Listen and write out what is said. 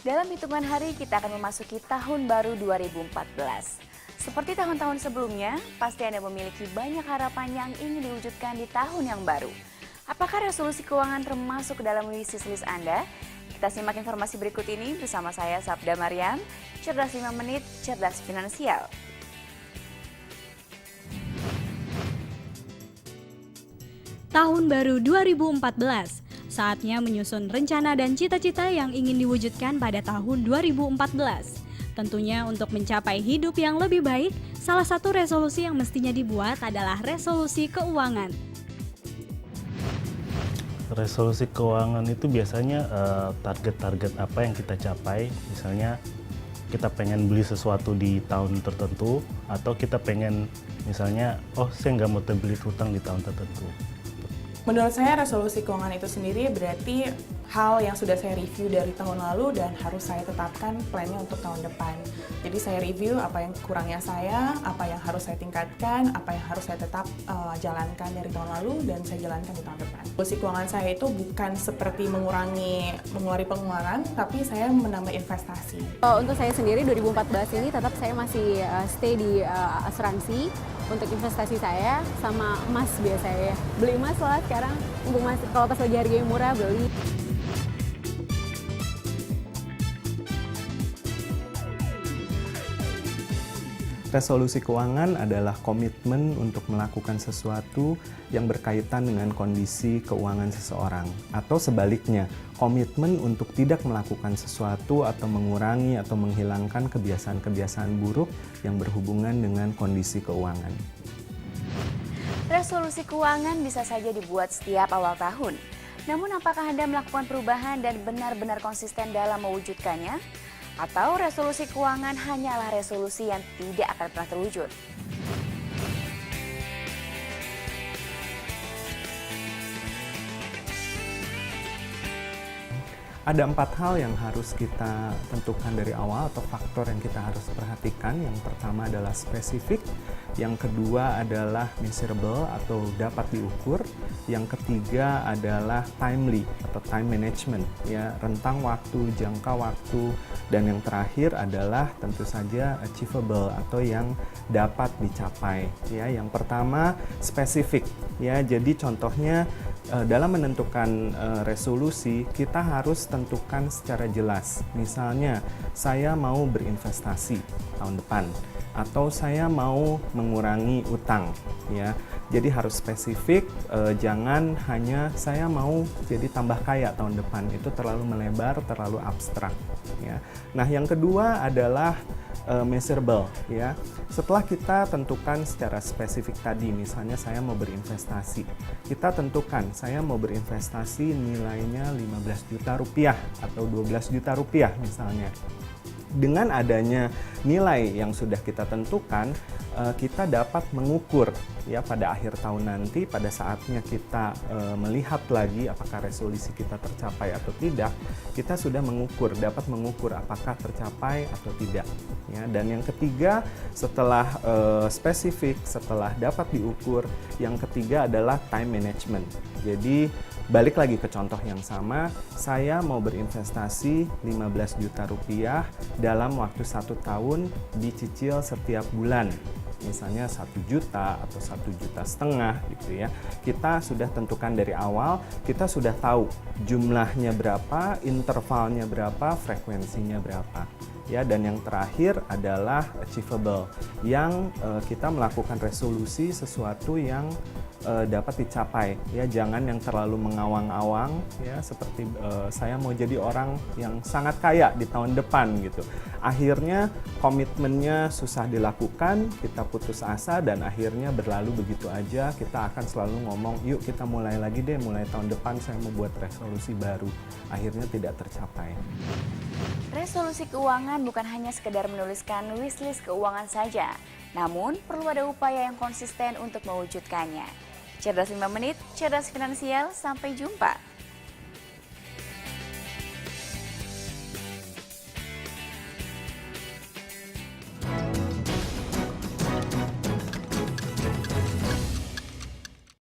Dalam hitungan hari kita akan memasuki tahun baru 2014. Seperti tahun-tahun sebelumnya, pasti Anda memiliki banyak harapan yang ingin diwujudkan di tahun yang baru. Apakah resolusi keuangan termasuk ke dalam wishlist Anda? Kita simak informasi berikut ini bersama saya Sabda Maryam, Cerdas 5 Menit, Cerdas Finansial. Tahun baru 2014, saatnya menyusun rencana dan cita-cita yang ingin diwujudkan pada tahun 2014. Tentunya untuk mencapai hidup yang lebih baik, salah satu resolusi yang mestinya dibuat adalah resolusi keuangan. Resolusi keuangan itu biasanya target-target apa yang kita capai, misalnya kita pengen beli sesuatu di tahun tertentu, atau kita pengen misalnya, saya nggak mau beli hutang di tahun tertentu. Menurut saya resolusi keuangan itu sendiri berarti hal yang sudah saya review dari tahun lalu dan harus saya tetapkan plannya untuk tahun depan. Jadi saya review apa yang kurangnya saya, apa yang harus saya tingkatkan, apa yang harus saya tetap jalankan dari tahun lalu dan saya jalankan di tahun depan. Resolusi keuangan saya itu bukan seperti mengurangi pengeluaran, tapi saya menambah investasi. Untuk saya sendiri 2014 ini tetap saya masih stay di asuransi. Untuk investasi saya sama emas biasanya. Beli emas lah sekarang, kalau pas lagi harganya murah beli. Resolusi keuangan adalah komitmen untuk melakukan sesuatu yang berkaitan dengan kondisi keuangan seseorang. Atau sebaliknya, komitmen untuk tidak melakukan sesuatu atau mengurangi atau menghilangkan kebiasaan-kebiasaan buruk yang berhubungan dengan kondisi keuangan. Resolusi keuangan bisa saja dibuat setiap awal tahun. Namun apakah Anda melakukan perubahan dan benar-benar konsisten dalam mewujudkannya? Atau resolusi keuangan hanyalah resolusi yang tidak akan pernah terwujud? Ada 4 hal yang harus kita tentukan dari awal atau faktor yang kita harus perhatikan. Yang pertama adalah spesifik, yang kedua adalah measurable atau dapat diukur, yang ketiga adalah timely atau time management, ya, rentang waktu, jangka waktu, dan yang terakhir adalah tentu saja achievable atau yang dapat dicapai. Ya, yang pertama spesifik, ya, jadi contohnya dalam menentukan resolusi, kita harus tentukan secara jelas. Misalnya, saya mau berinvestasi tahun depan, atau saya mau mengurangi utang, ya. Jadi harus spesifik, jangan hanya saya mau jadi tambah kaya tahun depan. Itu terlalu melebar, terlalu abstrak, ya. Nah, yang kedua adalah measurable, ya. Setelah kita tentukan secara spesifik tadi, misalnya saya mau berinvestasi, kita tentukan saya mau berinvestasi nilainya 15 juta rupiah atau 12 juta rupiah misalnya. Dengan adanya nilai yang sudah kita tentukan, kita dapat mengukur, ya, pada akhir tahun nanti, pada saatnya kita melihat lagi apakah resolusi kita tercapai atau tidak, kita sudah dapat mengukur apakah tercapai atau tidak, ya. Dan yang ketiga, setelah spesifik, setelah dapat diukur, yang ketiga adalah time management. Jadi balik lagi ke contoh yang sama, saya mau berinvestasi 15 juta rupiah dalam waktu 1 tahun, dicicil setiap bulan. Misalnya 1 juta atau 1,5 juta gitu, ya. Kita sudah tentukan dari awal, kita sudah tahu jumlahnya berapa, intervalnya berapa, frekuensinya berapa. Ya, dan yang terakhir adalah achievable, yang kita melakukan resolusi sesuatu yang dapat dicapai, ya. Jangan yang terlalu mengawang-awang, ya, seperti saya mau jadi orang yang sangat kaya di tahun depan gitu. Akhirnya komitmennya susah dilakukan, kita putus asa, dan akhirnya berlalu begitu aja. Kita akan selalu ngomong, yuk kita mulai lagi deh, mulai tahun depan saya mau buat resolusi baru. Akhirnya tidak tercapai. Resolusi keuangan bukan hanya sekedar menuliskan wishlist keuangan saja, namun perlu ada upaya yang konsisten untuk mewujudkannya. Cerdas 5 Menit, Cerdas Finansial, sampai jumpa.